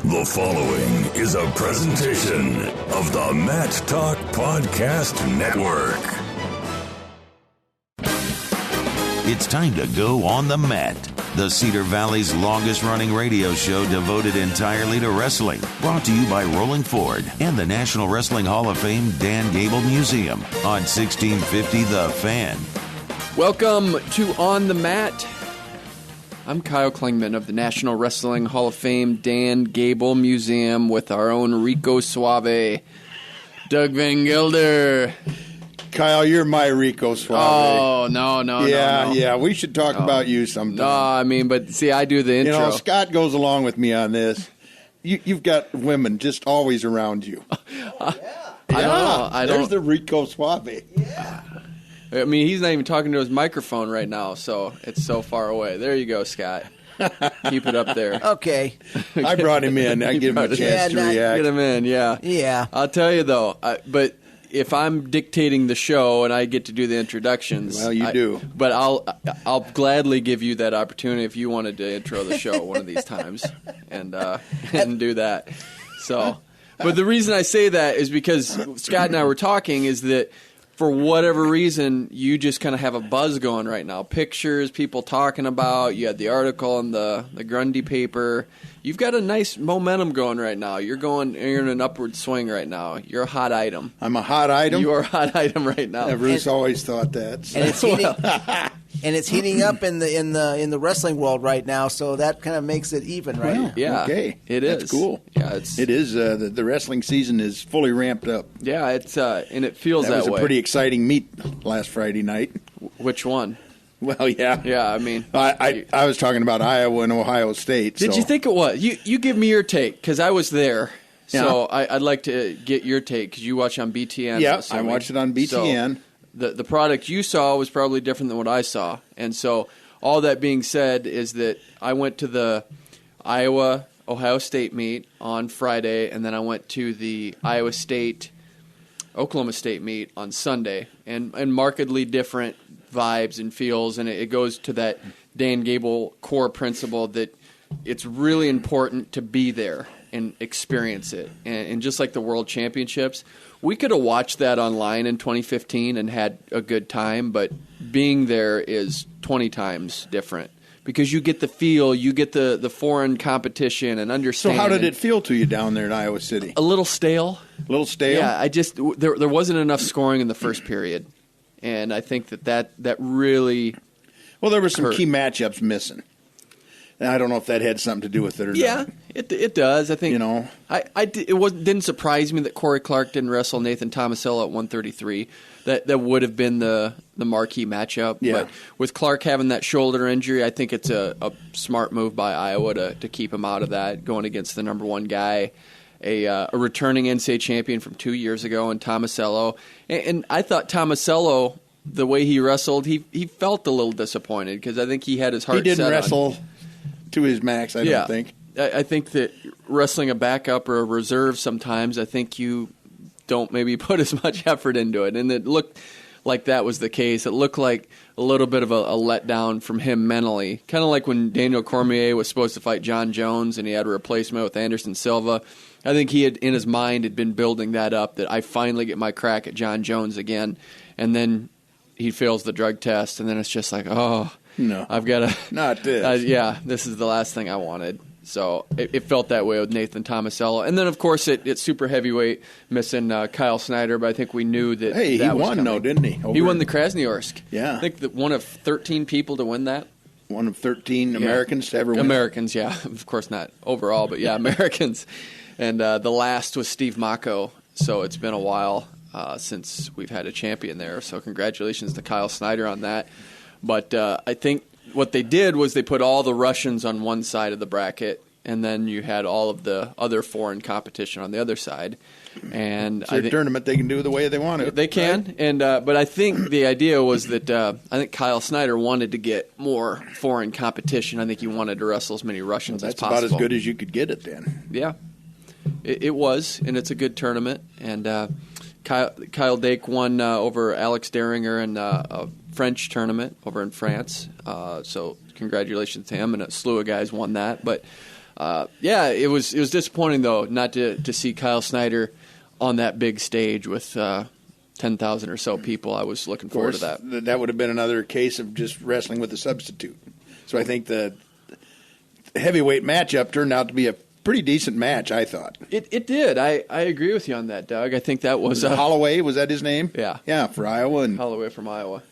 The following is a presentation of the Mat Talk Podcast Network. It's time to go on the mat. The Cedar Valley's longest-running radio show devoted entirely to wrestling. Brought to you by Rolling Ford and the National Wrestling Hall of Fame Dan Gable Museum on 1650 The Fan. Welcome to On the Mat. I'm Kyle Klingman of the National Wrestling Hall of Fame Dan Gable Museum with our own Rico Suave, Doug Van Gelder. Kyle, you're my Rico Suave. Oh, no. Yeah, we should talk about you sometime. No, I mean, but see, I do the intro. You know, Scott goes along with me on this. You've got women just always around you. I don't know. There's the Rico Suave. Yeah. I mean, he's not even talking to his microphone right now, so it's so far away. There you go, Scott. Keep it up there. Okay. I brought him in. I give him a chance to react. Get him in, yeah. Yeah. I'll tell you, though, but if I'm dictating the show and I get to do the introductions... Well, you do. But I'll gladly give you that opportunity if you wanted to intro the show one of these times and do that. So, but the reason I say that is because Scott and I were talking is that for whatever reason, you just kind of have a buzz going right now. Pictures, people talking about. You had the article in the Grundy paper. You've got a nice momentum going right now. You're in an upward swing right now. You're a hot item. I'm a hot item? You are a hot item right now. Bruce always thought that. So. And it's heating, and it's heating up in the wrestling world right now, so that kind of makes it even, right? Well, yeah, okay. It is. That's cool. Yeah, it is. The wrestling season is fully ramped up. Yeah, it's and it feels that way. That was a pretty exciting meet last Friday night. Which one? Well, yeah. Yeah, I mean. I was talking about Iowa and Ohio State. Did you think it was? You give me your take, because I was there. So yeah. I'd like to get your take, because you watch on BTN. Yeah, I watched it on BTN. So the product you saw was probably different than what I saw. And so all that being said is that I went to the Iowa-Ohio State meet on Friday, and then I went to the Iowa State-Oklahoma State meet on Sunday, and markedly different vibes and feels, and it goes to that Dan Gable core principle that it's really important to be there and experience it. And just like the World Championships, we could have watched that online in 2015 and had a good time, but being there is 20 times different because you get the feel, you get the foreign competition and understanding. So how did it feel to you down there in Iowa City? A little stale. A little stale? Yeah, there wasn't enough scoring in the first period. And I think that really well, there were some hurt. Key matchups missing. And I don't know if that had something to do with it or not. Yeah, it does. I think it didn't surprise me that Corey Clark didn't wrestle Nathan Tomasello at 133. That would have been the marquee matchup. Yeah. But with Clark having that shoulder injury, I think it's a smart move by Iowa to keep him out of that, going against the number one guy. A returning NCAA champion from 2 years ago in Tomasello. And I thought Tomasello, the way he wrestled, he felt a little disappointed because I think he had his heart set on. He didn't wrestle to his max, I don't think. I think that wrestling a backup or a reserve sometimes, I think you don't maybe put as much effort into it. And it looked like that was the case. It looked like a little bit of a letdown from him mentally. Kind of like when Daniel Cormier was supposed to fight John Jones and he had a replacement with Anderson Silva. I think he had, in his mind, had been building that up, that I finally get my crack at John Jones again. And then he fails the drug test, and then it's just like, oh, no, I've got to. Not this. This is the last thing I wanted. So it felt that way with Nathan Tomasello. And then, of course, it's super heavyweight, missing Kyle Snyder, but I think we knew that Hey, that he was won, coming. though, didn't he? He won the Krasnoyarsk. Yeah. I think that one of 13 people to win that. One of 13 Americans to ever win. Americans, yeah. Of course not overall, but yeah, Americans. And the last was Steve Mako. So it's been a while since we've had a champion there. So congratulations to Kyle Snyder on that. But I think what they did was they put all the Russians on one side of the bracket, and then you had all of the other foreign competition on the other side. And it's their tournament, they can do the way they want to. They can, right? And but I think the idea was that I think Kyle Snyder wanted to get more foreign competition. I think he wanted to wrestle as many Russians as possible. That's about as good as you could get it then. Yeah, it was, and it's a good tournament. And Kyle Dake won over Alex Deringer in a French tournament over in France. So congratulations to him, and a slew of guys won that. But it was disappointing though not to see Kyle Snyder on that big stage with 10,000 or so people. I was looking forward to that. That would have been another case of just wrestling with a substitute. So I think the heavyweight matchup turned out to be a pretty decent match, I thought. It did. I agree with you on that, Doug. I think that was Holloway, was that his name? Yeah. Yeah, for Iowa. And Holloway from Iowa.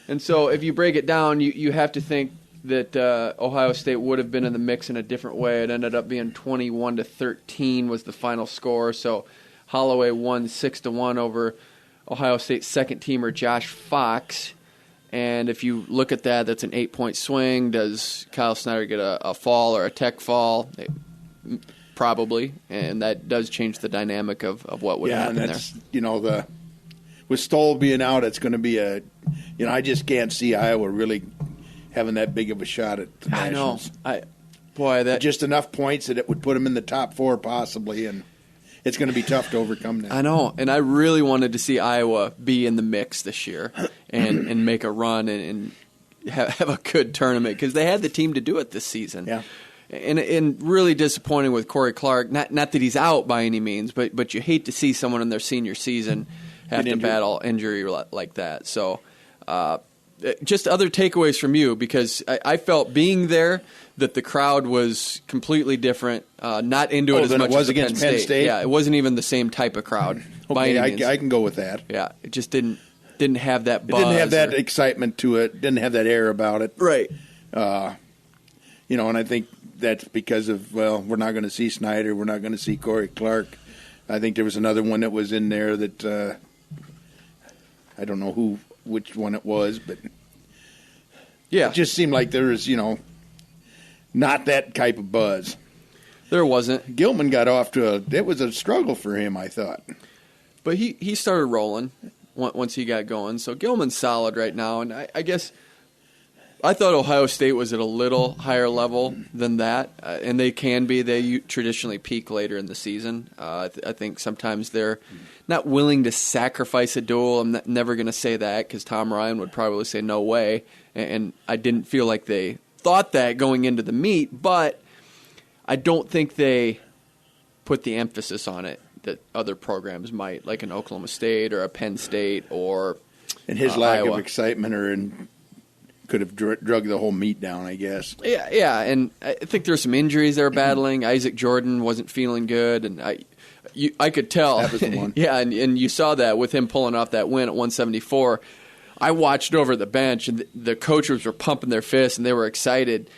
And so if you break it down, you have to think that Ohio State would have been in the mix in a different way. It ended up being 21-13 was the final score. So Holloway won 6-1 over Ohio State's second-teamer Josh Fox. And if you look at that, that's an 8-point swing. Does Kyle Snyder get a fall or a tech fall? Probably. And that does change the dynamic of what would happen there. With Stoll being out, it's going to be I just can't see Iowa really having that big of a shot at the Nationals. I know. Just enough points that it would put them in the top 4 possibly, and it's going to be tough to overcome that. I know, and I really wanted to see Iowa be in the mix this year and make a run and have a good tournament because they had the team to do it this season. Yeah. And really disappointing with Corey Clark. Not that he's out by any means, but you hate to see someone in their senior season have to battle injury like that. So just other takeaways from you, because I felt being there that the crowd was completely different, not into it as much as against Penn State. Yeah, it wasn't even the same type of crowd. Okay, I can go with that. Yeah, it just didn't have that buzz. It didn't have that excitement to it. Didn't have that air about it. Right. And I think that's because of, we're not going to see Snyder. We're not going to see Corey Clark. I think there was another one that was in there that I don't know which one it was, but it just seemed like there was, not that type of buzz. There wasn't. Gilman got off it was a struggle for him, I thought. But he started rolling once he got going. So Gilman's solid right now, and I guess I thought Ohio State was at a little higher level than that, and they can be. They traditionally peak later in the season. I think sometimes they're not willing to sacrifice a duel. I'm never going to say that because Tom Ryan would probably say no way, and I didn't feel like they thought that going into the meet, but I don't think they put the emphasis on it that other programs might, like an Oklahoma State or a Penn State or and his lack Iowa. of excitement could have drug the whole meet down, I guess. Yeah, and I think there's some injuries they were battling. Isaac Jordan wasn't feeling good, and I could tell. That was the one. Yeah, and you saw that with him pulling off that win at 174. I watched over the bench, and the coaches were pumping their fists, and they were excited.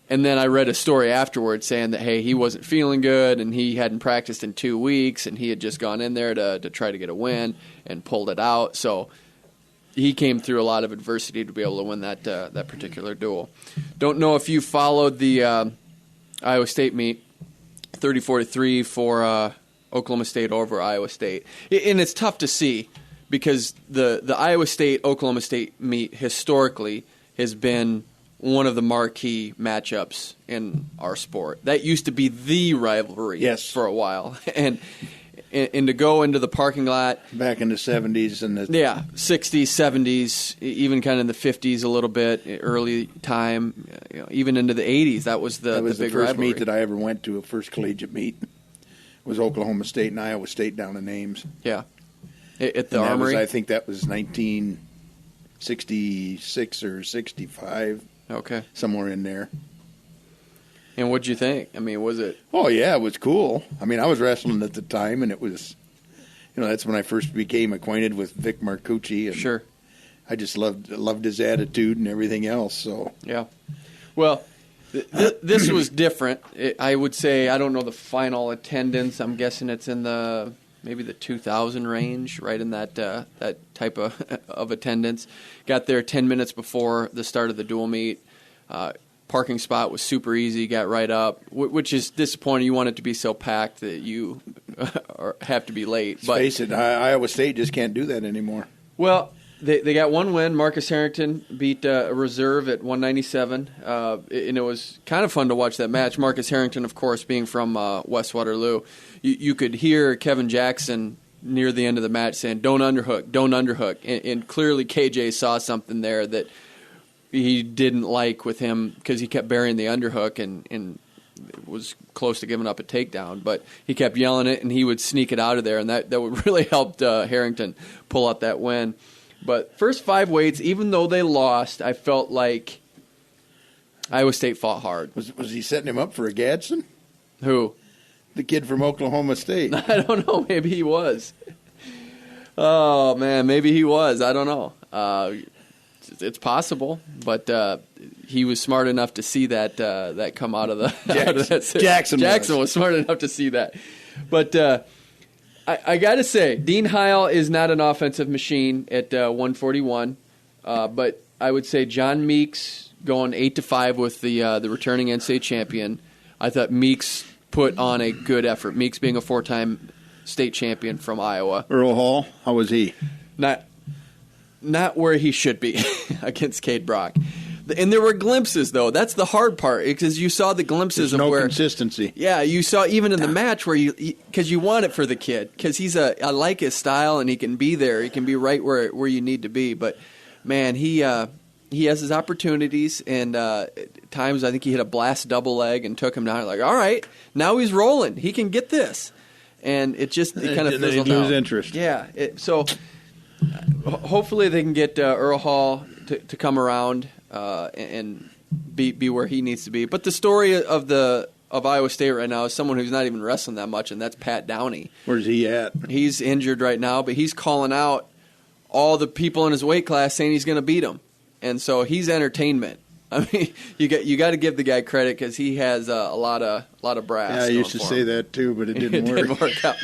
And then I read a story afterwards saying that, hey, he wasn't feeling good, and he hadn't practiced in 2 weeks, and he had just gone in there to try to get a win and pulled it out. So he came through a lot of adversity to be able to win that particular duel. Don't know if you followed the Iowa State meet, 34-3 for Oklahoma State over Iowa State. And it's tough to see because the Iowa State-Oklahoma State meet historically has been one of the marquee matchups in our sport. That used to be the rivalry for a while. And to go into the parking lot back in the 70s and 60s, 70s, even kind of in the 50s a little bit, early time, even into the 80s. That was the big first rivalry. meet that I ever went to, a first collegiate meet. It was Oklahoma State and Iowa State down in Ames. Yeah, at the Armory. I think that was 1966 or 65. Okay, somewhere in there. And what'd you think? I mean, was it? Oh, yeah, it was cool. I mean, I was wrestling at the time, and it was, that's when I first became acquainted with Vic Marcucci. And sure. I just loved his attitude and everything else. So yeah. Well, this was different. I would say, I don't know the final attendance. I'm guessing it's in maybe the 2,000 range, right in that type of attendance. Got there 10 minutes before the start of the dual meet. Parking spot was super easy, got right up, which is disappointing. You want it to be so packed that you have to be late. But face it, Iowa State just can't do that anymore. Well, they got one win. Marcus Harrington beat a reserve at 197, and it was kind of fun to watch that match. Marcus Harrington, of course, being from West Waterloo. You could hear Kevin Jackson near the end of the match saying, don't underhook. And clearly KJ saw something there that he didn't like with him because he kept burying the underhook, and was close to giving up a takedown, but he kept yelling it, and he would sneak it out of there, and that would really helped Harrington pull out that win. But first 5 weights, even though they lost, I felt like Iowa State fought hard. Was he setting him up for a Gadsden? Who? The kid from Oklahoma State. I don't know. Maybe he was. Oh, man, maybe he was. I don't know. It's possible, but he was smart enough to see that come out of the Jackson was smart enough to see that. But I got to say, Dean Heil is not an offensive machine at 141, but I would say John Meeks going 8-5 with the returning NCAA champion. I thought Meeks put on a good effort. Meeks being a 4-time state champion from Iowa. Earl Hall, how was he? Not where he should be against Cade Brock. And there were glimpses, though. That's the hard part, because you saw the glimpses There's of no where consistency. Yeah, you saw even in the match where because you want it for the kid, because I like his style and he can be there. He can be right where you need to be. But man, he has his opportunities, and at times I think he hit a blast double leg and took him down. Like, all right, now he's rolling. He can get this, and it kind of fizzled out. Lose interest. Yeah, so. Hopefully they can get Earl Hall to come around and be where he needs to be. But the story of Iowa State right now is someone who's not even wrestling that much, and that's Pat Downey. Where's he at? He's injured right now, but he's calling out all the people in his weight class saying he's going to beat him, and so he's entertainment. I mean, you got to give the guy credit because he has a lot of brass. Yeah, I used to say that too, but it didn't work. Didn't work out.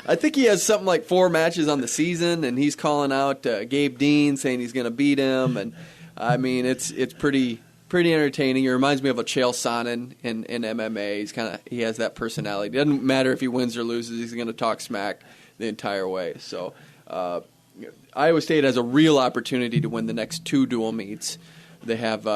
I think he has something like 4 matches on the season, and he's calling out Gabe Dean, saying he's going to beat him. And I mean, it's pretty entertaining. It reminds me of a Chael Sonnen in MMA. He has that personality. It doesn't matter if he wins or loses; he's going to talk smack the entire way. So Iowa State has a real opportunity to win the next 2 dual meets. They have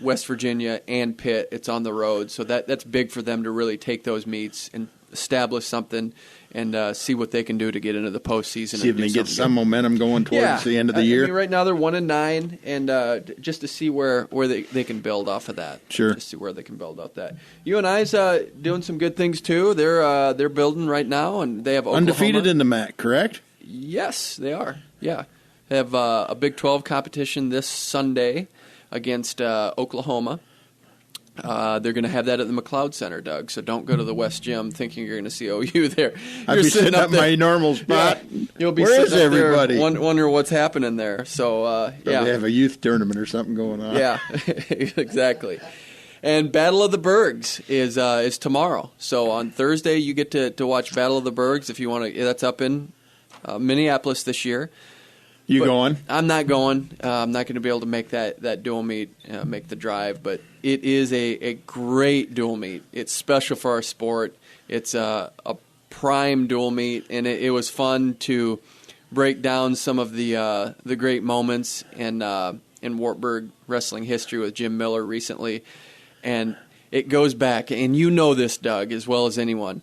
West Virginia and Pitt. It's on the road, so that's big for them to really take those meets and establish something and see what they can do to get into the postseason. See if they get some momentum going towards the end of the year. I mean, right now they're 1-9, and just to see where they can build off of that. Sure. Just see where they can build off that. UNI's doing some good things too. They're building right now, and they have Oklahoma. Undefeated in the MAC, correct? Yes, they are. Yeah, they have a Big 12 competition this Sunday against Oklahoma. They're going to have that at the McLeod Center, Doug, so don't go to the West Gym thinking you're going to see OU there. I'll be sitting up my normal spot. Yeah, you'll be Where sitting is up everybody? there wonder what's happening there. So, They have a youth tournament or something going on. Yeah, exactly. And Battle of the Bergs is tomorrow. So on Thursday you get to watch Battle of the Bergs if you want to. That's up in Minneapolis this year. You going? I'm not going. I'm not going to be able to make that dual meet, make the drive. But it is a great dual meet. It's special for our sport. It's a prime dual meet, and it was fun to break down some of the great moments in Wartburg wrestling history with Jim Miller recently. And it goes back, and you know this, Doug, as well as anyone.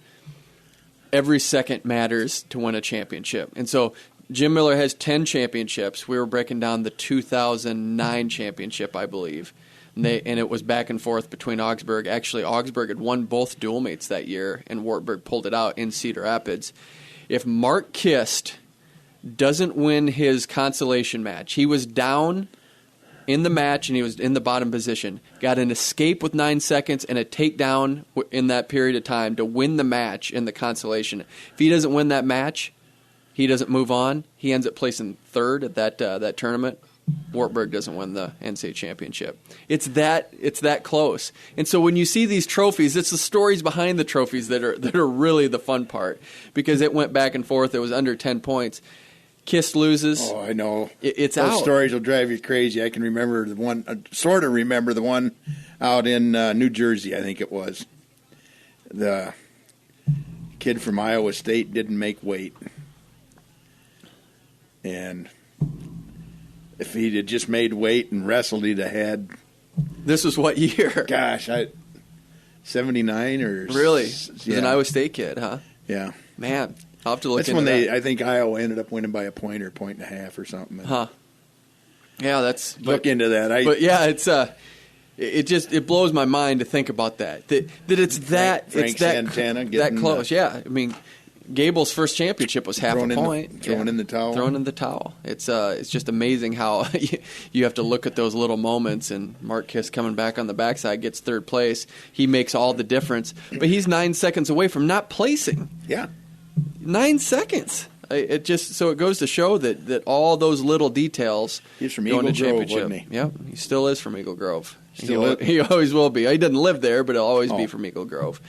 Every second matters to win a championship. And so Jim Miller has 10 championships. We were breaking down the 2009 championship, I believe. And it was back and forth between Augsburg. Actually, Augsburg had won both dual meets that year, and Wartburg pulled it out in Cedar Rapids. If Mark Kist doesn't win his consolation match, he was down in the match and he was in the bottom position, got an escape with 9 seconds and a takedown in that period of time to win the match in the consolation. If he doesn't win that match, he doesn't move on. He ends up placing third at that tournament. Wartburg doesn't win the NCAA championship. It's that close. And so when you see these trophies, it's the stories behind the trophies that are really the fun part, because it went back and forth. It was under 10 points. Kist loses. Oh, I know. It's Those out. stories will drive you crazy. I can remember the one, sort of remember the one out in New Jersey, I think it was. The kid from Iowa State didn't make weight. And if he'd have just made weight and wrestled, he'd have had... This was what year? Gosh, 79 or... Really? He's an Iowa State kid, huh? Yeah. Man, I'll have to look That's into when that. I think Iowa ended up winning by a point or point and a half or something. Huh. Yeah, that's... Look into that. But yeah, it's it blows my mind to think about that it's that Frank it's that Santana that close. Yeah, I mean, Gable's first championship was half a point. Throwing in the towel. Throwing in the towel. It's just amazing how you have to look at those little moments. And Mark Kiss coming back on the backside gets third place. He makes all the difference. But he's 9 seconds away from not placing. Yeah. 9 seconds. It goes to show that all those little details. He's from Eagle Grove, wasn't he? Yep, he still is from Eagle Grove. Still he always will be. He doesn't live there, but he'll always be from Eagle Grove.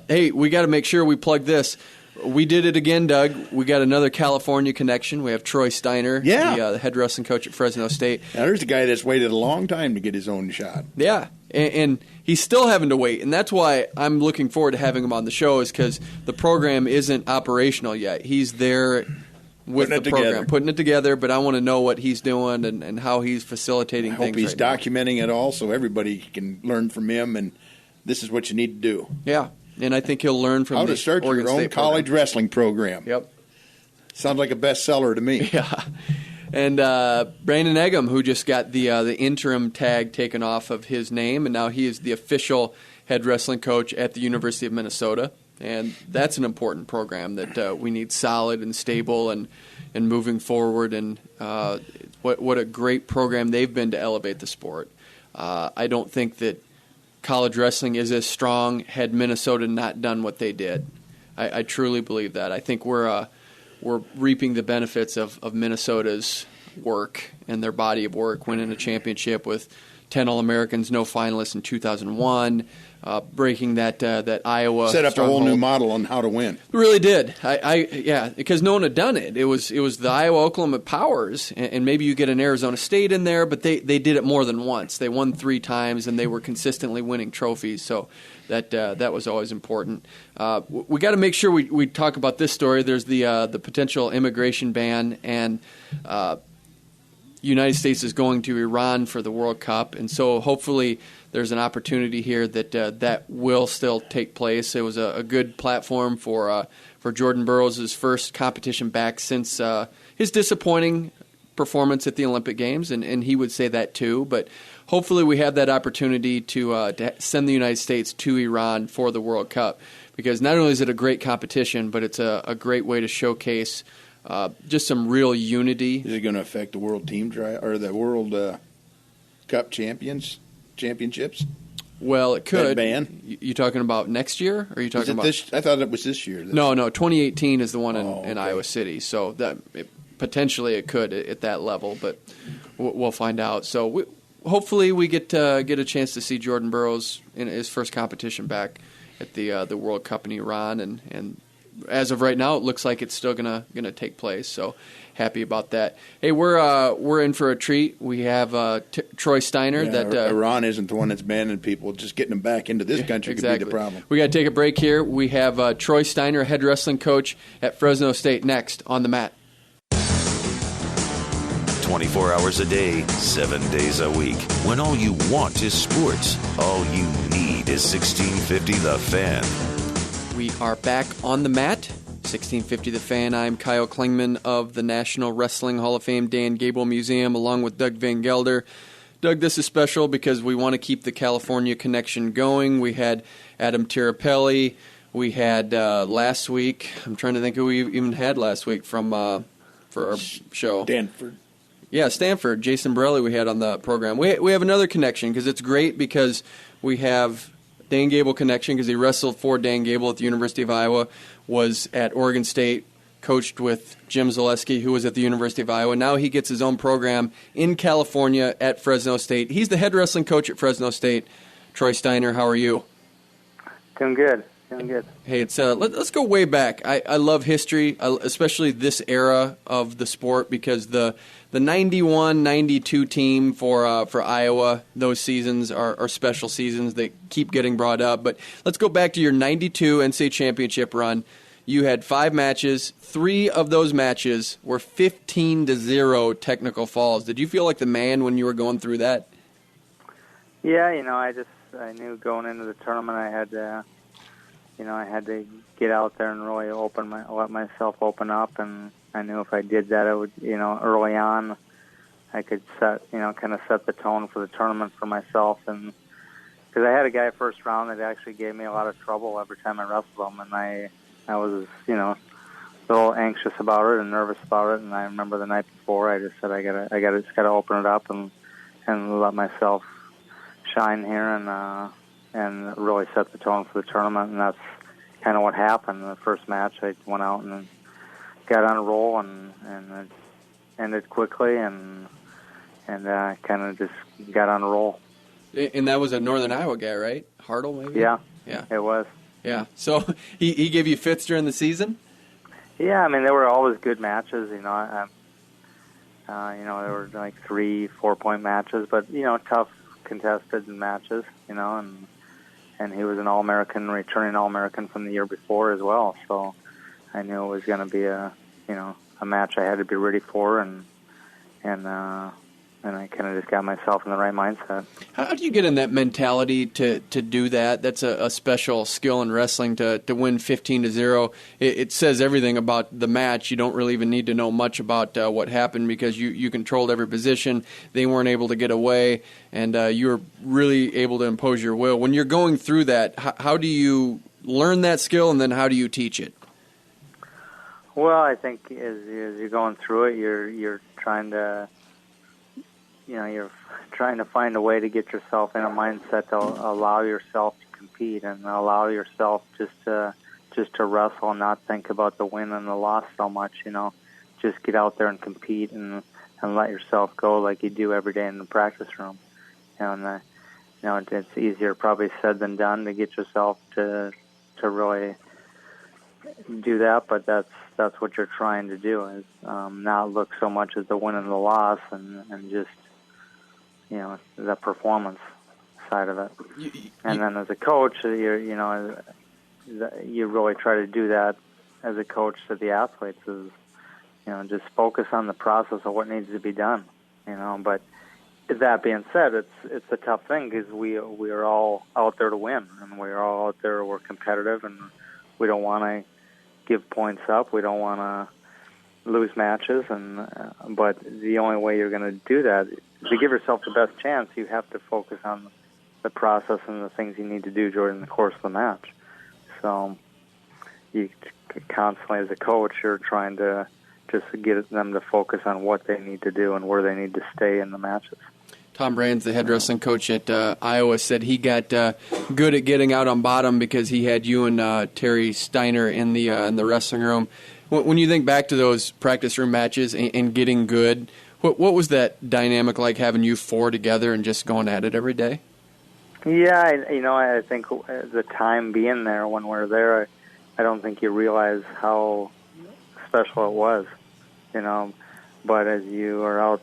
Hey, we got to make sure we plug this. We did it again, Doug. We got another California connection. We have Troy Steiner, the head wrestling coach at Fresno State. Now, there's a guy that's waited a long time to get his own shot. Yeah, and he's still having to wait, and that's why I'm looking forward to having him on the show, is because the program isn't operational yet. He's there with the program, putting it together, but I want to know what he's doing and how he's facilitating things. I hope he's documenting it all so everybody can learn from him, and this is what you need to do. Yeah. And I think he'll learn from how to start Oregon your own State college wrestling program. Yep. Sounds like a bestseller to me. Yeah. And Brandon Eggum, who just got the interim tag taken off of his name, and now he is the official head wrestling coach at the University of Minnesota. And that's an important program that we need solid and stable and moving forward. And what a great program they've been to elevate the sport. I don't think that college wrestling is as strong had Minnesota not done what they did. I truly believe that. I think we're reaping the benefits of Minnesota's work and their body of work, winning a championship with 10 All-Americans, no finalists in 2001, breaking that Iowa set up stronghold. a whole new model on how to win. It really did. Yeah, because no one had done it. It was the Iowa Oklahoma powers, and maybe you get an Arizona State in there, but they did it more than once. They won 3 times, and they were consistently winning trophies. So that was always important. We got to make sure we talk about this story. There's the potential immigration ban, and United States is going to Iran for the World Cup, and so hopefully there's an opportunity here that will still take place. It was a good platform for Jordan Burroughs' first competition back since his disappointing performance at the Olympic Games, and he would say that too. But hopefully we have that opportunity to send the United States to Iran for the World Cup, because not only is it a great competition, but it's a great way to showcase just some real unity. Is it going to affect the World Team or the World Cup championships? Well, it could. That ban? You talking about next year? Or are you talking about this? I thought it was this year. No, 2018 is the one in Iowa City. So potentially it could at that level, but we'll find out. So hopefully we get a chance to see Jordan Burroughs in his first competition back at the World Cup in Iran, and as of right now, it looks like it's still gonna take place. So happy about that. Hey, we're in for a treat. We have Troy Steiner. Iran isn't the one that's banning people. Just getting them back into this country could be the problem. We got to take a break here. We have Troy Steiner, head wrestling coach at Fresno State, next on the mat. 24 hours a day, 7 days a week. When all you want is sports, all you need is 1650 The Fan. We are back on the mat. 1650 The Fan. I'm Kyle Klingman of the National Wrestling Hall of Fame Dan Gable Museum, along with Doug Van Gelder. Doug, this is special because we want to keep the California connection going. We had Adam Tirapelli. We had last week. I'm trying to think who we even had last week for our show. Stanford. Yeah, Stanford. Jason Borelli we had on the program. We have another connection because it's great because we have Dan Gable connection because he wrestled for Dan Gable at the University of Iowa, was at Oregon State, coached with Jim Zaleski, who was at the University of Iowa. Now he gets his own program in California at Fresno State. He's the head wrestling coach at Fresno State. Troy Steiner, how are you? Doing good. Hey, it's let's go way back. I love history, especially this era of the sport, because the 91-92 team for Iowa, those seasons are special seasons that keep getting brought up. But let's go back to your 92 NCAA championship run. You had 5 matches. 3 of those matches were 15-0 technical falls. Did you feel like the man when you were going through that? Yeah, I knew going into the tournament I had to get out there and really let myself open up, and I knew if I did that, I would, early on, set, kind of set the tone for the tournament for myself. And because I had a guy first round that actually gave me a lot of trouble every time I wrestled him, and I was, a little anxious about it and nervous about it. And I remember the night before, I just said, I gotta open it up and let myself shine here and really set the tone for the tournament. And that's kind of what happened. In the first match, I went out and got on a roll and it ended quickly and kind of just got on a roll. And that was a Northern Iowa guy, right? Hartle, maybe? Yeah, yeah, it was. Yeah. So he gave you fits during the season? Yeah, I mean, they were always good matches. They were like 3-4 point matches, but tough contested matches. And he was an All-American, returning All-American from the year before as well. So I knew it was going to be a match I had to be ready for, and I kind of just got myself in the right mindset. How do you get in that mentality to do that? That's a special skill in wrestling to win 15-0. It says everything about the match. You don't really even need to know much about what happened because you controlled every position. They weren't able to get away, and you were really able to impose your will. When you're going through that, how do you learn that skill, and then how do you teach it? Well, I think as you're going through it, you're trying to you're trying to find a way to get yourself in a mindset to allow yourself to compete and allow yourself just to wrestle and not think about the win and the loss so much. Just get out there and compete and let yourself go like you do every day in the practice room. And it's easier probably said than done to get yourself to really do that, but that's what you're trying to do is not look so much at the win and the loss and just the performance side of it. And then as a coach, you really try to do that as a coach to the athletes is, just focus on the process of what needs to be done. But that being said, it's a tough thing because we are all out there to win, and we're all out there. We're competitive, and we don't want to give points up. We don't want to lose matches, but the only way you're going to do that, to give yourself the best chance, you have to focus on the process and the things you need to do during the course of the match. So you constantly, as a coach, you're trying to just get them to focus on what they need to do and where they need to stay in the matches. Tom Brands, the head wrestling coach at Iowa, said he got good at getting out on bottom because he had you and Troy Steiner in the wrestling room. When you think back to those practice room matches and getting good, what was that dynamic like, having you four together and just going at it every day? Yeah, I think the time being there when we're there, I don't think you realize how special it was, But as you are out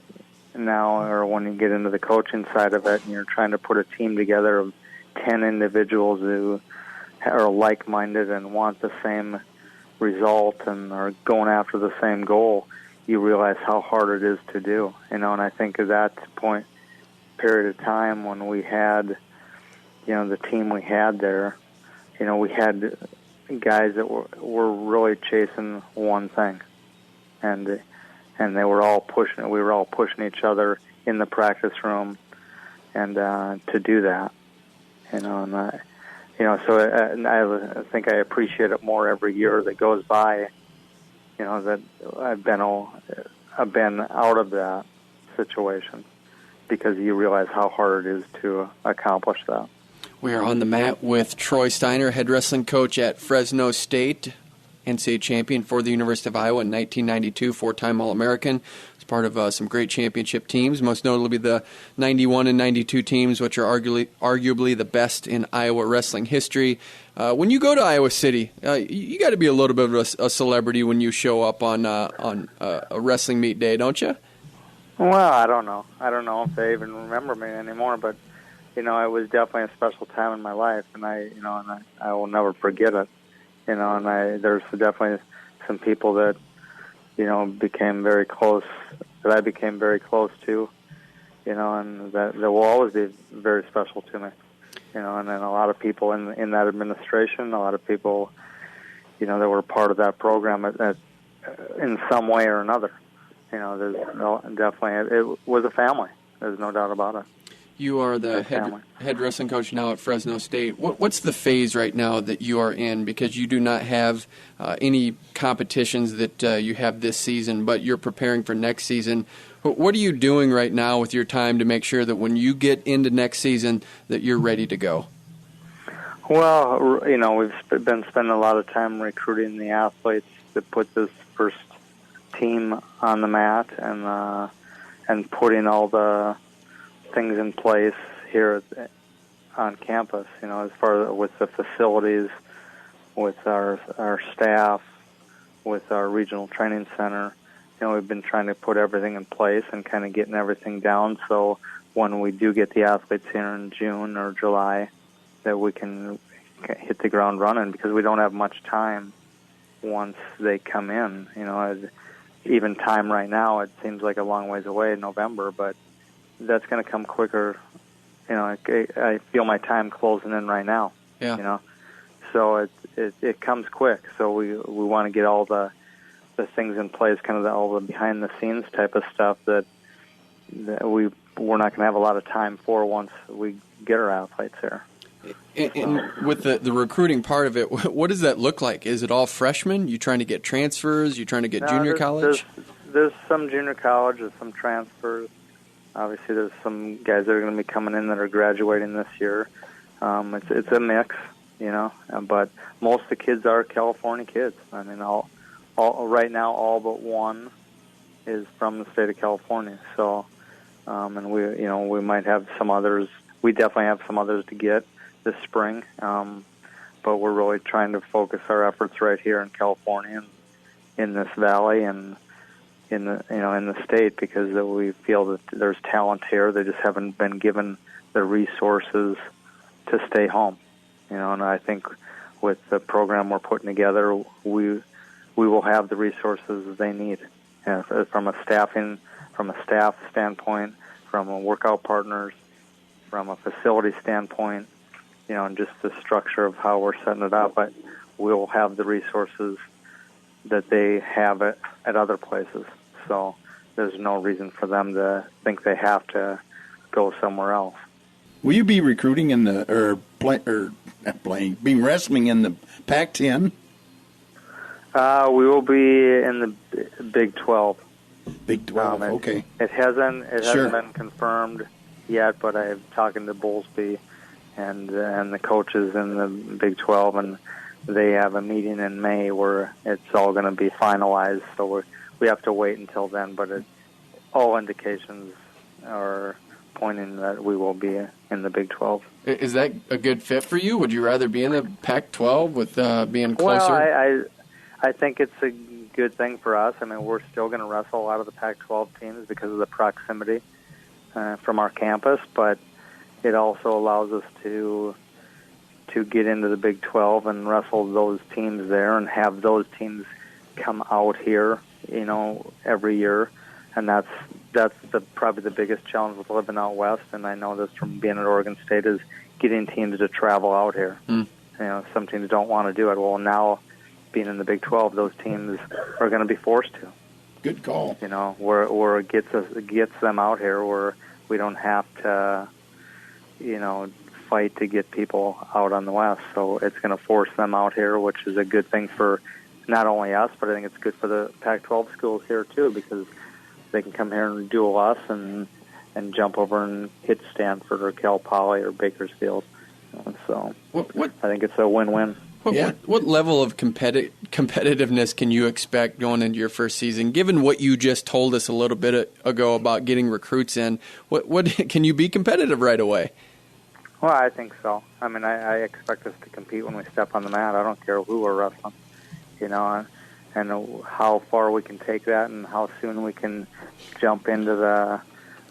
now, or when you get into the coaching side of it, and you're trying to put a team together of 10 individuals who are like-minded and want the same result and are going after the same goal, you realize how hard it is to do, And I think at that period of time when we had, the team we had there, we had guys that were really chasing one thing, and they were all pushing. We were all pushing each other in the practice room, and to do that, So I think I appreciate it more every year that goes by. That I've been out of that situation, because you realize how hard it is to accomplish that. We are on the mat with Troy Steiner, head wrestling coach at Fresno State, NCAA champion for the University of Iowa in 1992, four-time All-American. It's part of some great championship teams, most notably the 91 and 92 teams, which are arguably the best in Iowa wrestling history. When you go to Iowa City, you got to be a little bit of a celebrity when you show up on a wrestling meet day, don't you? Well, I don't know. I don't know if they even remember me anymore, but it was definitely a special time in my life, and I will never forget it. And there's definitely some people that, became very close, that I became very close to, and that will always be very special to me. And then a lot of people in that administration, a lot of people, that were part of that program in some way or another. there's definitely, it was a family. There's no doubt about it. You are the head wrestling coach now at Fresno State. What's the phase right now that you are in? Because you do not have any competitions that you have this season, but you're preparing for next season. What are you doing right now with your time to make sure that when you get into next season that you're ready to go? Well, we've been spending a lot of time recruiting the athletes to put this first team on the mat and putting all the things in place here on campus, as far as with the facilities, with our staff, with our regional training center. We've been trying to put everything in place and kind of getting everything down so when we do get the athletes here in June or July that we can hit the ground running, because we don't have much time once they come in. Even time right now, it seems like a long ways away in November, but that's going to come quicker. I feel my time closing in right now. Yeah. So it comes quick. So we want to get all the things in place, kind of all the behind the scenes type of stuff that we're not going to have a lot of time for once we get our athletes here. And with the recruiting part of it, what does that look like? Is it all freshmen? You trying to get transfers? You trying to get junior college? There's some junior college, there's some transfers. Obviously, there's some guys that are going to be coming in that are graduating this year. It's a mix, but most of the kids are California kids. I mean, all right now, all but one is from the state of California. So, and we might have some others. We definitely have some others to get this spring, but we're really trying to focus our efforts right here in California, and in this valley, and in the state, because we feel that there's talent here. They just haven't been given the resources to stay home. And I think with the program we're putting together, we will have the resources they need, from a staff standpoint, from a workout partners, from a facility standpoint, and just the structure of how we're setting it up. But we'll have the resources that they have at other places. So there's no reason for them to think they have to go somewhere else. Will you be recruiting in being wrestling in the Pac-10? We will be in the Big 12. Big 12, okay. It hasn't been confirmed yet, but I'm talking to Bowlesby and the coaches in the Big 12, and they have a meeting in May where it's all going to be finalized. So we have to wait until then, but all indications are pointing that we will be in the Big 12. Is that a good fit for you? Would you rather be in the Pac-12 with being closer? Well, I think it's a good thing for us. I mean, we're still going to wrestle a lot of the Pac-12 teams because of the proximity from our campus, but it also allows us to get into the Big 12 and wrestle those teams there and have those teams come out here, every year. And that's probably the biggest challenge with living out west, and I know this from being at Oregon State, is getting teams to travel out here. Some teams don't want to do it. Well, now being in the Big 12, those teams are going to be forced to. Good call. Where it gets them out here, where we don't have to, fight to get people out on the west. So it's going to force them out here, which is a good thing for not only us, but I think it's good for the Pac-12 schools here too, because they can come here and duel us and jump over and hit Stanford or Cal Poly or Bakersfield. So I think it's a win-win. What level of competitiveness can you expect going into your first season, given what you just told us a little bit ago about getting recruits in? What can you be competitive right away? Well, I think so. I mean, I expect us to compete when we step on the mat. I don't care who we're wrestling, and how far we can take that and how soon we can jump into the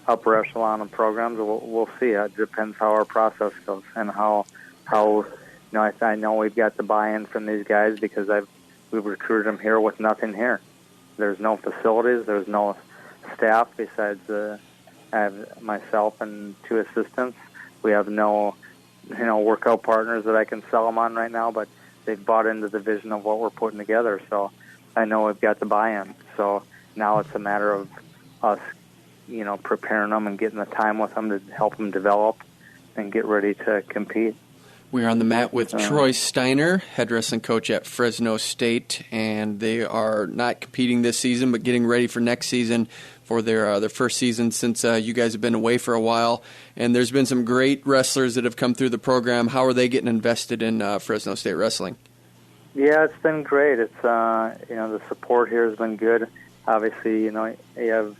upper echelon of programs. We'll see. It depends how our process goes and how I know we've got the buy-in from these guys because we've recruited them here with nothing here. There's no facilities. There's no staff besides I have myself and 2 assistants. We have no, workout partners that I can sell them on right now, but they've bought into the vision of what we're putting together. So I know we've got the buy-in. So now it's a matter of us, preparing them and getting the time with them to help them develop and get ready to compete. We're on the mat with Troy Steiner, head wrestling coach at Fresno State, and they are not competing this season but getting ready for next season for their first season since you guys have been away for a while. And there's been some great wrestlers that have come through the program. How are they getting invested in Fresno State wrestling? Yeah, it's been great. It's the support here has been good. Obviously, you have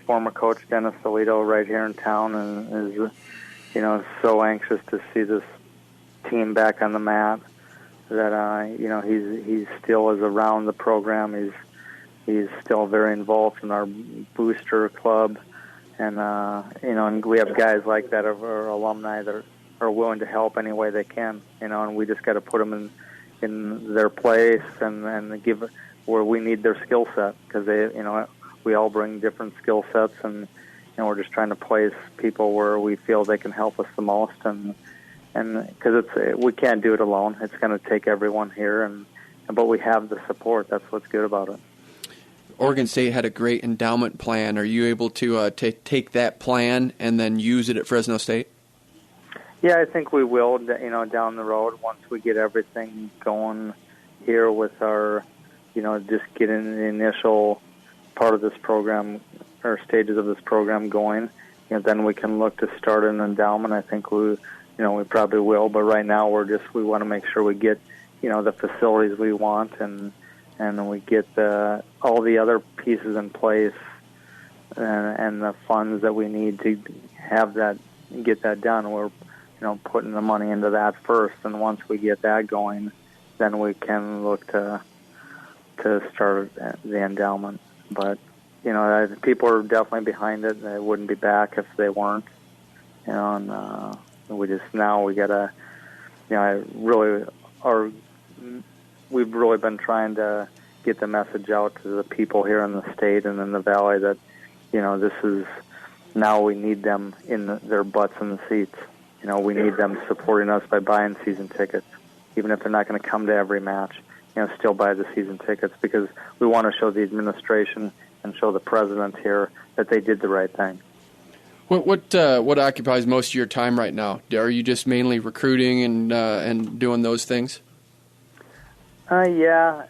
former coach Dennis Alito right here in town, and is so anxious to see this team back on the mat that he still is around the program. He's still very involved in our booster club, and and we have guys like that of our alumni that are willing to help any way they can. And we just got to put them in their place and give where we need their skill set, because we all bring different skill sets, and we're just trying to place people where we feel they can help us the most, and because we can't do it alone. It's going to take everyone here, but we have the support. That's what's good about it. Oregon State had a great endowment plan. Are you able to take that plan and then use it at Fresno State? Yeah, I think we will, down the road once we get everything going here with our, just getting the initial part of this program or stages of this program going. Then we can look to start an endowment. I think we probably will, but right now we want to make sure we get, the facilities we want and we get all the other pieces in place and the funds that we need to get that done. We're putting the money into that first, and once we get that going, then we can look to start the endowment. But people are definitely behind it. They wouldn't be back if they weren't. And we gotta. We've really been trying to get the message out to the people here in the state and in the valley that this is now we need them in their butts in the seats. We need them supporting us by buying season tickets, even if they're not going to come to every match. Still buy the season tickets, because we want to show the administration and show the president here that they did the right thing. What occupies most of your time right now? Are you just mainly recruiting and doing those things? Yeah,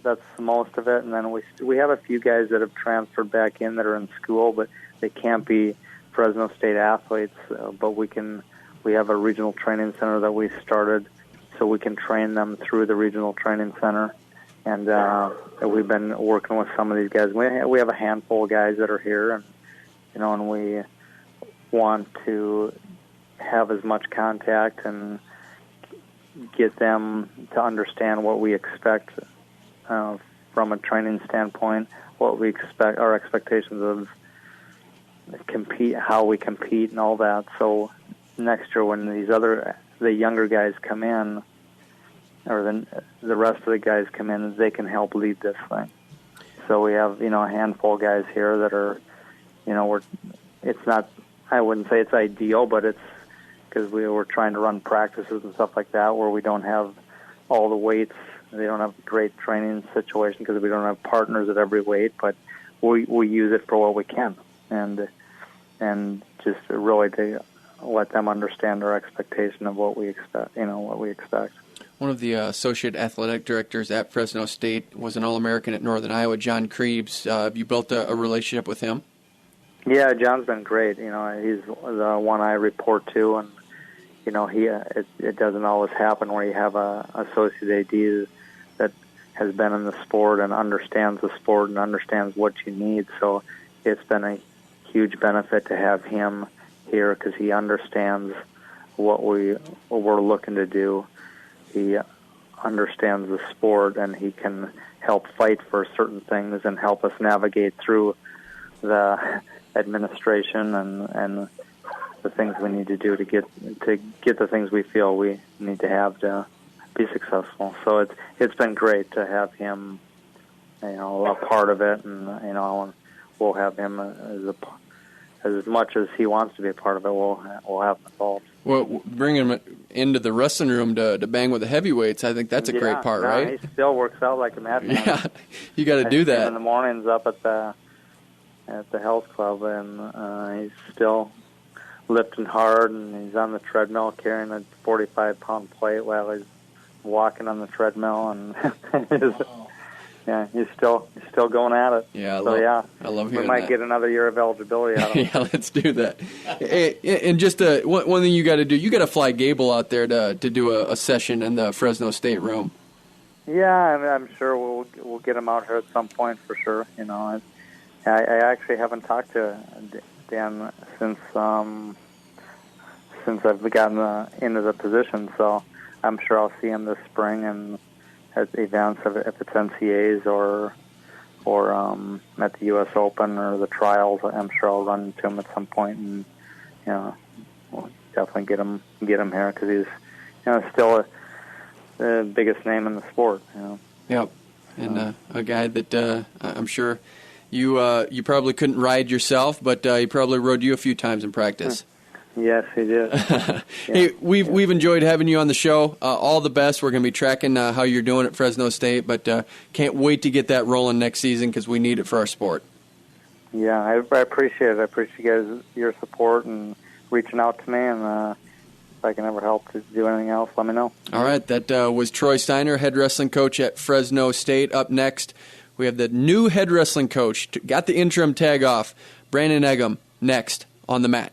that's most of it, and then we have a few guys that have transferred back in that are in school, but they can't be Fresno State athletes. But we have a regional training center that we started, so we can train them through the regional training center. And we've been working with some of these guys. We have a handful of guys that are here, and we want to have as much contact and get them to understand what we expect from a training standpoint, what we expect, our expectations of how we compete and all that. So next year when the younger guys come in, or the rest of the guys come in, they can help lead this thing. So we have, a handful of guys here that are, it's not, I wouldn't say it's ideal, but it's because we were trying to run practices and stuff like that where we don't have all the weights. They don't have a great training situation because we don't have partners at every weight, but we use it for what we can, and just really to let them understand our expectation of what we expect, what we expect. One of the associate athletic directors at Fresno State was an All-American at Northern Iowa, John Krebs. Have you built a relationship with him? Yeah, John's been great. He's the one I report to, and it doesn't always happen where you have a associate AD that has been in the sport and understands the sport and understands what you need. So it's been a huge benefit to have him here because he understands what we're looking to do. He understands the sport, and he can help fight for certain things and help us navigate through the administration and the things we need to do to get the things we feel we need to have to be successful. So it's been great to have him, a part of it, and we'll have him as much as he wants to be a part of it. We'll have him involved. Well, bringing him into the wrestling room to bang with the heavyweights, I think that's a great part, right? He still works out like a madman. Yeah, you got to do that. In the mornings up at the health club, and he's still lifting hard, and he's on the treadmill carrying a 45-pound plate while he's walking on the treadmill, and he's still going at it. Yeah, I love hearing we might that. get another year of eligibility out of him. Yeah, let's do that. And just one thing you got to do, you got to fly Gable out there to do a session in the Fresno State room. Yeah, I'm sure we'll get him out here at some point for sure. I actually haven't talked to Dan since I've gotten into the position, so I'm sure I'll see him this spring and at events if it's NCAAs or at the U.S. Open or the trials. I'm sure I'll run into him at some point, and we'll definitely get him here because he's still the biggest name in the sport. Yep, and a guy that I'm sure you probably couldn't ride yourself, but he probably rode you a few times in practice. Yes, he did. Hey, we've enjoyed having you on the show. All the best. We're going to be tracking how you're doing at Fresno State, but can't wait to get that rolling next season because we need it for our sport. Yeah, I appreciate it. I appreciate your support and reaching out to me, and if I can ever help to do anything else, let me know. All right, that was Troy Steiner, head wrestling coach at Fresno State. Up next, we have the new head wrestling coach. Got the interim tag off, Brandon Eggum, next on the mat.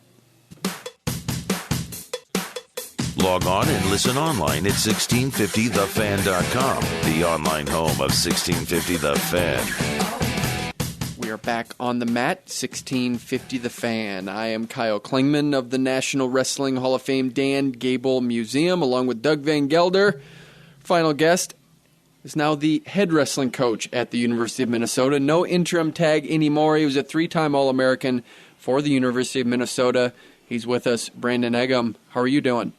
Log on and listen online at 1650thefan.com, the online home of 1650 The Fan. We are back on the mat, 1650 The Fan. I am Kyle Klingman of the National Wrestling Hall of Fame Dan Gable Museum, along with Doug Van Gelder. Final guest is now the head wrestling coach at the University of Minnesota. No interim tag anymore. He was a 3-time All-American for the University of Minnesota. He's with us, Brandon Eggum. How are you doing?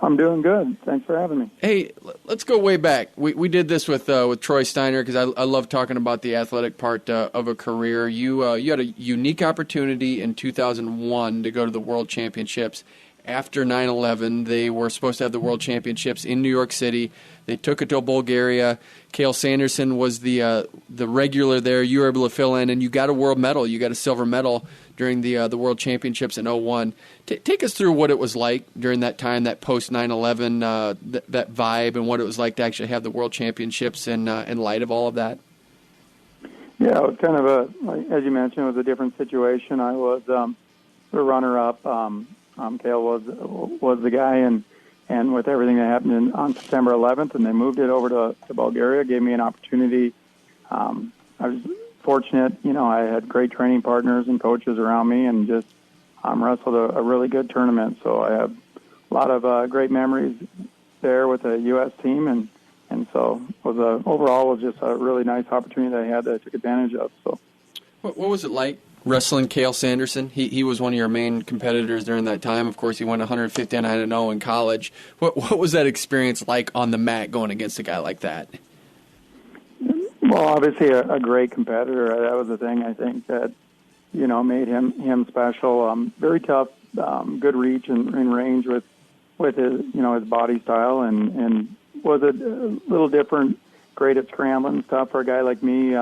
I'm doing good. Thanks for having me. Hey, let's go way back. We did this with Troy Steiner because I love talking about the athletic part of a career. You had a unique opportunity in 2001 to go to the World Championships. After 9/11, they were supposed to have the World Championships in New York City. They took it to Bulgaria. Cale Sanderson was the regular there. You were able to fill in, and you got a world medal. You got a silver medal during the World Championships in 2001. Take us through what it was like during that time, that post 9/11, that vibe, and what it was like to actually have the World Championships in light of all of that. Yeah, it was kind of as you mentioned, it was a different situation. I was the runner-up. Cale was the guy, and with everything that happened on September 11th, and they moved it over to Bulgaria, gave me an opportunity. I was fortunate, I had great training partners and coaches around me, and just wrestled a really good tournament. So I have a lot of great memories there with the U.S. team, and so it was overall was just a really nice opportunity that I had that I took advantage of. So, what was it like wrestling Cale Sanderson? He was one of your main competitors during that time. Of course, he went 159-0 in college. What was that experience like on the mat going against a guy like that? Well, obviously a great competitor. That was the thing I think that made him special. Very tough, good reach and range with his his body style, and was a little different. Great at scrambling stuff for a guy like me.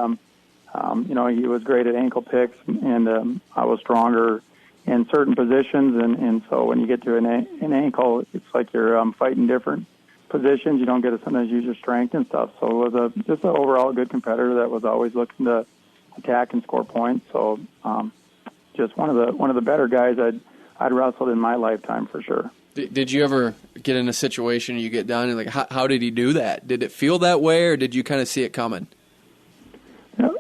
He was great at ankle picks, and I was stronger in certain positions, and so when you get to an ankle, it's like you're fighting different positions. You don't get to sometimes use your strength and stuff. So it was just an overall good competitor that was always looking to attack and score points. So just one of the better guys I'd wrestled in my lifetime for sure. Did you ever get in a situation you get down and like how did he do that? Did it feel that way, or did you kind of see it coming?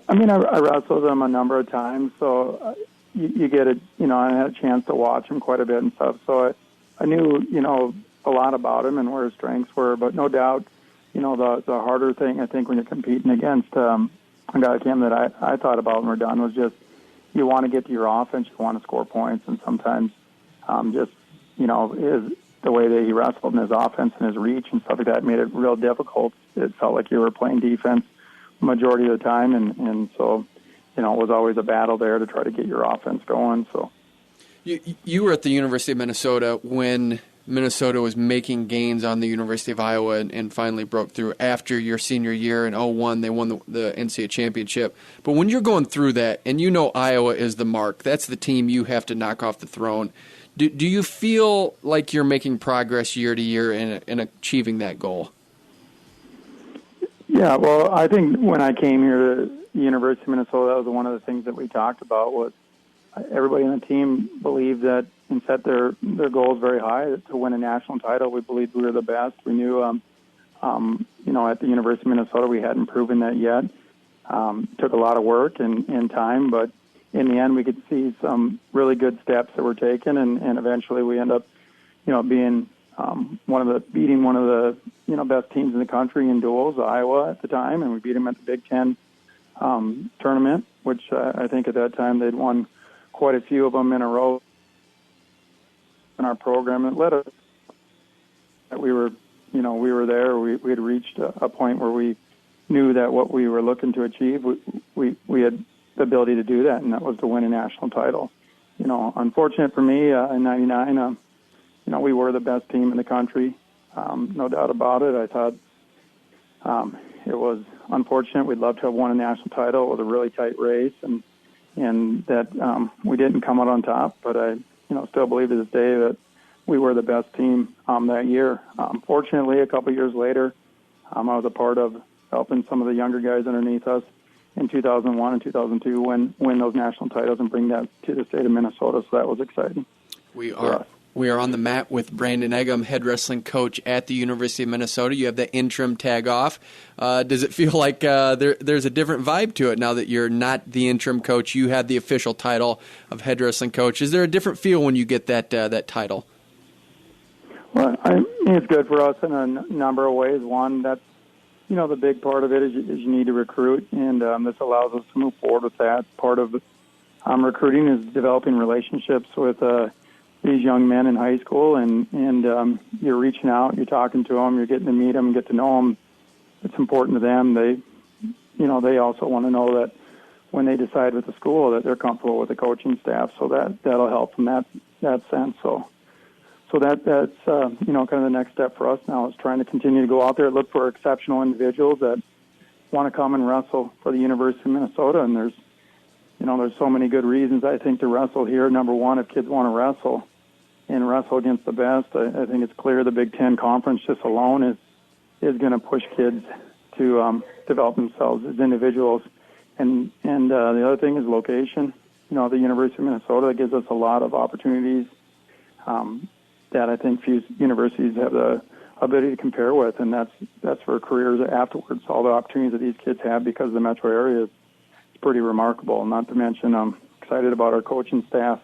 I mean, I wrestled him a number of times, so you get it. I had a chance to watch him quite a bit and stuff. So I knew a lot about him and where his strengths were. But no doubt, the harder thing I think when you're competing against a guy like him that I thought about when we're done was just you want to get to your offense, you want to score points, and sometimes the way that he wrestled in his offense and his reach and stuff like that made it real difficult. It felt like you were playing defense majority of the time, and so it was always a battle there to try to get your offense going. So You were at the University of Minnesota when Minnesota was making gains on the University of Iowa and finally broke through after your senior year in 2001. They won the NCAA championship. But when you're going through that, and you know Iowa is the mark, that's the team you have to knock off the throne. Do you feel like you're making progress year to year in achieving that goal? Yeah, well, I think when I came here to the University of Minnesota, that was one of the things that we talked about was everybody on the team believed that and set their goals very high to win a national title. We believed we were the best. We knew, at the University of Minnesota, we hadn't proven that yet. Took a lot of work and time, but in the end, we could see some really good steps that were taken, and eventually we end up, being beating one of the best teams in the country in duels, Iowa at the time, and we beat them at the Big Ten tournament, which I think at that time they'd won quite a few of them in a row in our program. It led us that we were there. We had reached a point where we knew that what we were looking to achieve, we had the ability to do that, and that was to win a national title. Unfortunate for me in '99, we were the best team in the country, no doubt about it. I thought it was unfortunate. We'd love to have won a national title. It was a really tight race, and that we didn't come out on top. But I, still believe to this day that we were the best team that year. Fortunately, a couple years later, I was a part of helping some of the younger guys underneath us in 2001 and 2002 win those national titles and bring that to the state of Minnesota. So that was exciting. We are on the mat with Brandon Eggum, head wrestling coach at the University of Minnesota. You have the interim tag off. Does it feel like there's a different vibe to it now that you're not the interim coach? You have the official title of head wrestling coach. Is there a different feel when you get that title? Well, I mean, it's good for us in a number of ways. One, that's the big part of it is you need to recruit, and this allows us to move forward with that. Part of recruiting is developing relationships with these young men in high school, and you're reaching out, you're talking to them, you're getting to meet them, get to know them. It's important to them. They also want to know that when they decide with the school that they're comfortable with the coaching staff, so that'll help from that sense. So that's kind of the next step for us now is trying to continue to go out there, look for exceptional individuals that want to come and wrestle for the University of Minnesota. And there's so many good reasons, I think, to wrestle here. Number one, if kids want to wrestle and wrestle against the best, I think it's clear the Big Ten Conference just alone is going to push kids to develop themselves as individuals. And the other thing is location. The University of Minnesota gives us a lot of opportunities that I think few universities have the ability to compare with, and that's for careers afterwards. All the opportunities that these kids have because of the metro area is pretty remarkable. Not to mention, I'm excited about our coaching staff.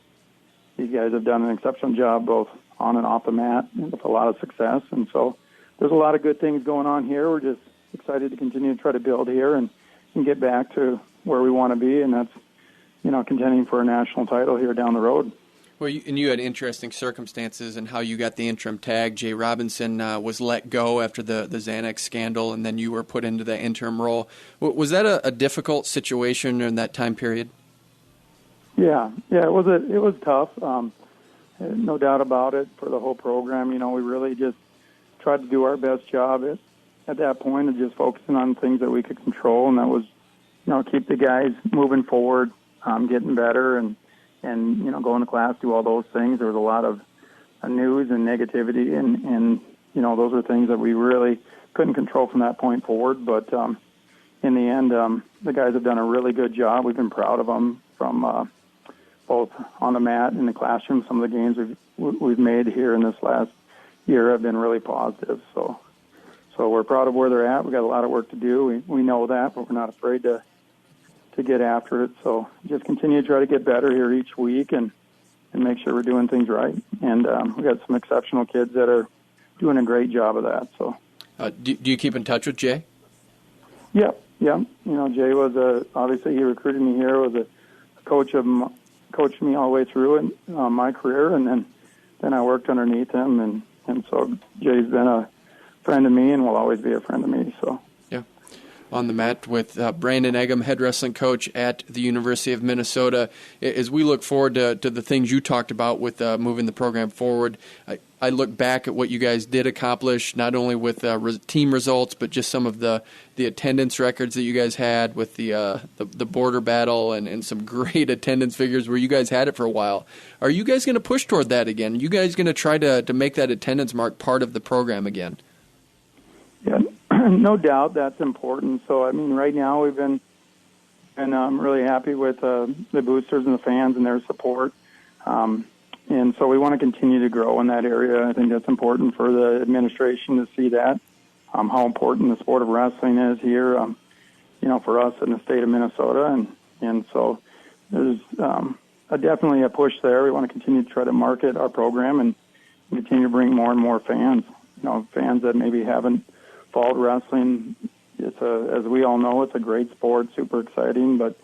These guys have done an exceptional job both on and off the mat with a lot of success, and so there's a lot of good things going on here. We're just excited to continue to try to build here and get back to where we want to be, and that's contending for a national title here down the road. Well, you had interesting circumstances in how you got the interim tag. Jay Robinson was let go after the Xanax scandal, and then you were put into the interim role. Was that a difficult situation in that time period? Yeah, it was tough. No doubt about it for the whole program. We really just tried to do our best job at that point of just focusing on things that we could control, and that was, keep the guys moving forward, getting better, and going to class, do all those things. There was a lot of news and negativity, and those are things that we really couldn't control from that point forward. But in the end, the guys have done a really good job. We've been proud of them from both on the mat and in the classroom. Some of the games we've made here in this last year have been really positive. So we're proud of where they're at. We've got a lot of work to do. We know that, but we're not afraid to get after it. So just continue to try to get better here each week and make sure we're doing things right. And we've got some exceptional kids that are doing a great job of that. So, do you keep in touch with Jay? Yeah. Jay was obviously he recruited me here, was a coached me all the way through my career, and then I worked underneath him, and so Jay's been a friend of me and will always be a friend of me. So. on the mat with Brandon Eggum, head wrestling coach at the University of Minnesota. As we look forward to the things you talked about with moving the program forward, I look back at what you guys did accomplish, not only with team results, but just some of the attendance records that you guys had with the border battle and some great attendance figures where you guys had it for a while. Are you guys going to push toward that again? Are you guys going to try to make that attendance mark part of the program again? Yeah, no doubt that's important. So, I mean, right now we've been really happy with the boosters and the fans and their support. And so we want to continue to grow in that area. I think that's important for the administration to see that, how important the sport of wrestling is here, for us in the state of Minnesota. And so there's definitely a push there. We want to continue to try to market our program and continue to bring more and more fans, fans that maybe haven't followed wrestling. As we all know, it's a great sport, super exciting, but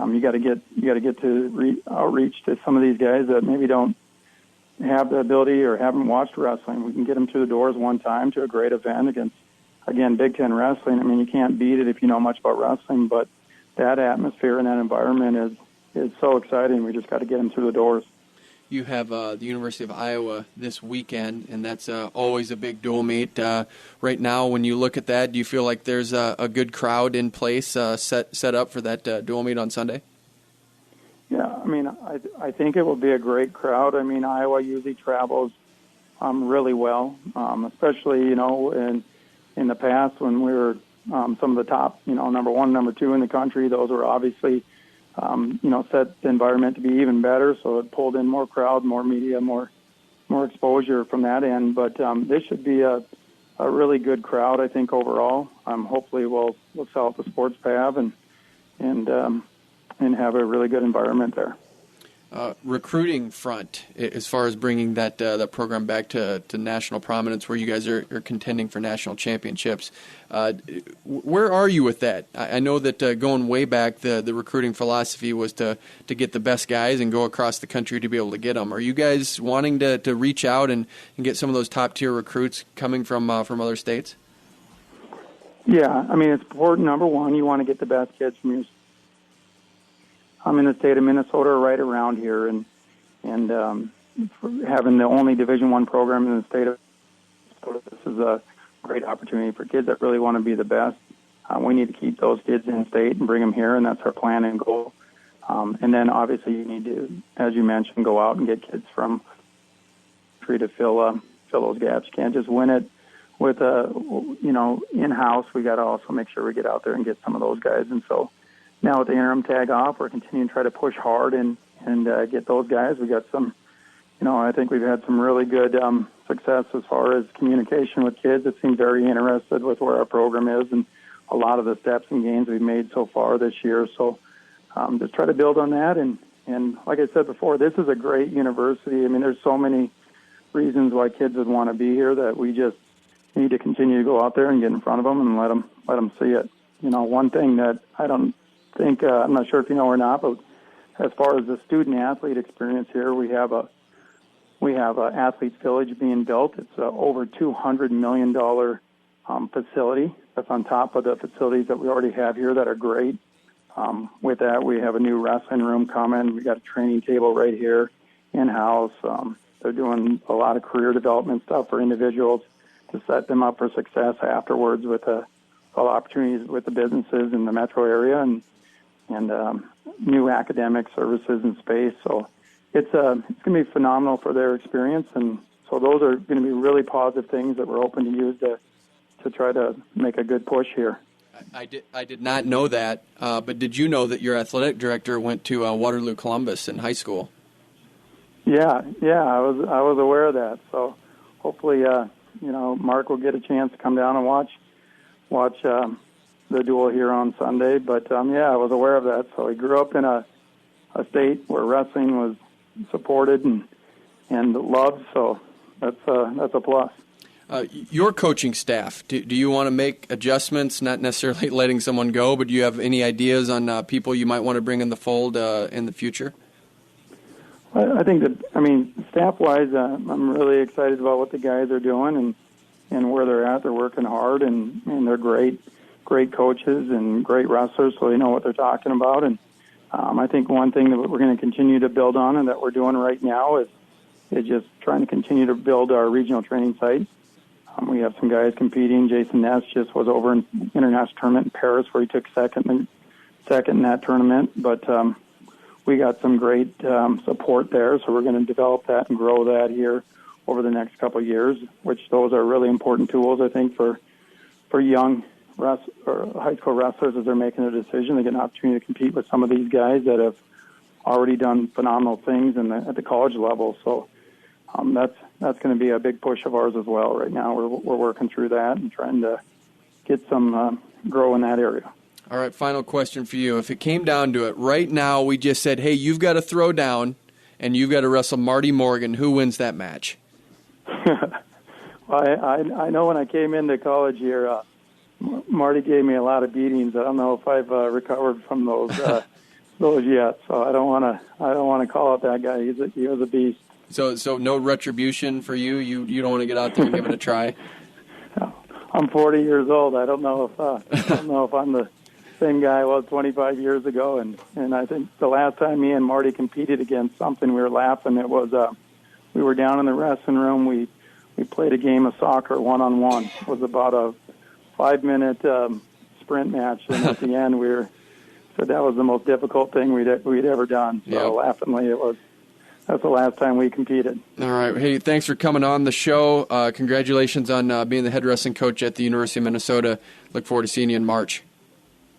you got to get to outreach to some of these guys that maybe don't have the ability or haven't watched wrestling. We can get them through the doors one time to a great event against, again, Big Ten wrestling. I mean, you can't beat it if you know much about wrestling, but that atmosphere and that environment is so exciting. We just got to get them through the doors. You have the University of Iowa this weekend, and that's always a big dual meet. Right now, when you look at that, do you feel like there's a good crowd in place set up for that dual meet on Sunday? Yeah, I mean, I think it will be a great crowd. I mean, Iowa usually travels really well, especially, in the past when we were some of the top, number one, number two in the country. Those were obviously set the environment to be even better, so it pulled in more crowd, more media, more exposure from that end. But this should be a really good crowd, I think, overall. Hopefully we'll sell out the sports pav and have a really good environment there. Recruiting front, as far as bringing that program back to national prominence, where you guys are contending for national championships, where are you with that? I know that going way back, the recruiting philosophy was to get the best guys and go across the country to be able to get them. Are you guys wanting to reach out and get some of those top tier recruits coming from other states? Yeah, I mean, it's important. Number one, you want to get the best kids from your. I'm in the state of Minnesota, right around here, and having the only Division I program in the state of Minnesota, this is a great opportunity for kids that really want to be the best. We need to keep those kids in state and bring them here, and that's our plan and goal. And then obviously you need to, as you mentioned, go out and get kids from to fill those gaps. You can't just win it with in-house. We got to also make sure we get out there and get some of those guys. And so now with the interim tag off, we're continuing to try to push hard and get those guys. We got some, I think we've had some really good success as far as communication with kids that seem very interested with where our program is and a lot of the steps and gains we've made so far this year. So just try to build on that. And like I said before, this is a great university. I mean, there's so many reasons why kids would want to be here that we just need to continue to go out there and get in front of them and let them see it. One thing that I don't think, I'm not sure if you know or not, but as far as the student-athlete experience here, we have a Athletes Village being built. It's over $200 million facility that's on top of the facilities that we already have here that are great. With that, we have a new wrestling room coming. We got a training table right here in-house. They're doing a lot of career development stuff for individuals to set them up for success afterwards with all opportunities with the businesses in the metro area and new academic services and space. So it's going to be phenomenal for their experience. And so those are going to be really positive things that we're hoping to use to try to make a good push here. I did not know that, but did you know that your athletic director went to Waterloo Columbus in high school? Yeah, I was aware of that. So hopefully, Mark will get a chance to come down and watch the duel here on Sunday. But I was aware of that. So he grew up in a state where wrestling was supported and loved. So that's a plus. Your coaching staff, do you want to make adjustments, not necessarily letting someone go, but do you have any ideas on people you might want to bring in the fold in the future? I think that, staff-wise, I'm really excited about what the guys are doing and where they're at. They're working hard, and they're great great coaches and great wrestlers, so they know what they're talking about. And I think one thing that we're going to continue to build on and that we're doing right now is just trying to continue to build our regional training site. We have some guys competing. Jason Ness just was over in international tournament in Paris where he took second in that tournament. But we got some great support there, so we're going to develop that and grow that here over the next couple of years, which those are really important tools, I think, for young high school wrestlers as they're making a decision. They get an opportunity to compete with some of these guys that have already done phenomenal things at the college level. So that's going to be a big push of ours as well. Right now, we're working through that and trying to get some grow in that area. All right, final question for you. If it came down to it, right now we just said, hey, you've got to throw down and you've got to wrestle Marty Morgan. Who wins that match? I know when I came into college here, Marty gave me a lot of beatings. I don't know if I've recovered from those yet. So I don't want to call out that guy. He was a beast. So no retribution for you. You don't want to get out there and give it a try. I'm 40 years old. I don't know if I'm the same guy I was 25 years ago. And I think the last time me and Marty competed against something, we were laughing. It was we were down in the wrestling room. We played a game of soccer 1-on-1. It was about a 5-minute sprint match, and at the end so that was the most difficult thing we'd ever done. So laughingly, that's the last time we competed. All right. Hey, thanks for coming on the show. Congratulations on being the head wrestling coach at the University of Minnesota. Look forward to seeing you in March.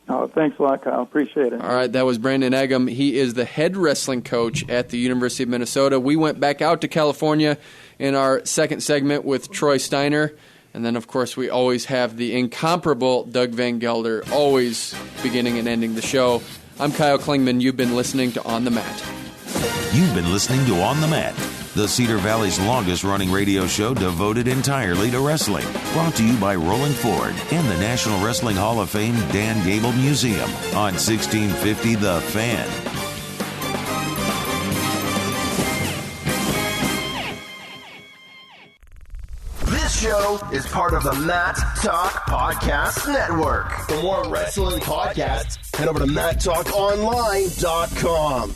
Oh, thanks a lot, Kyle. Appreciate it. All right, that was Brandon Eggum. He is the head wrestling coach at the University of Minnesota. We went back out to California in our second segment with Troy Steiner. And then, of course, we always have the incomparable Doug Van Gelder, always beginning and ending the show. I'm Kyle Klingman. You've been listening to On the Mat. You've been listening to On the Mat, the Cedar Valley's longest-running radio show devoted entirely to wrestling. Brought to you by Rolling Ford and the National Wrestling Hall of Fame Dan Gable Museum on 1650 The Fan. This show is part of the Mat Talk Podcast Network. For more wrestling podcasts, head over to MatTalkOnline.com.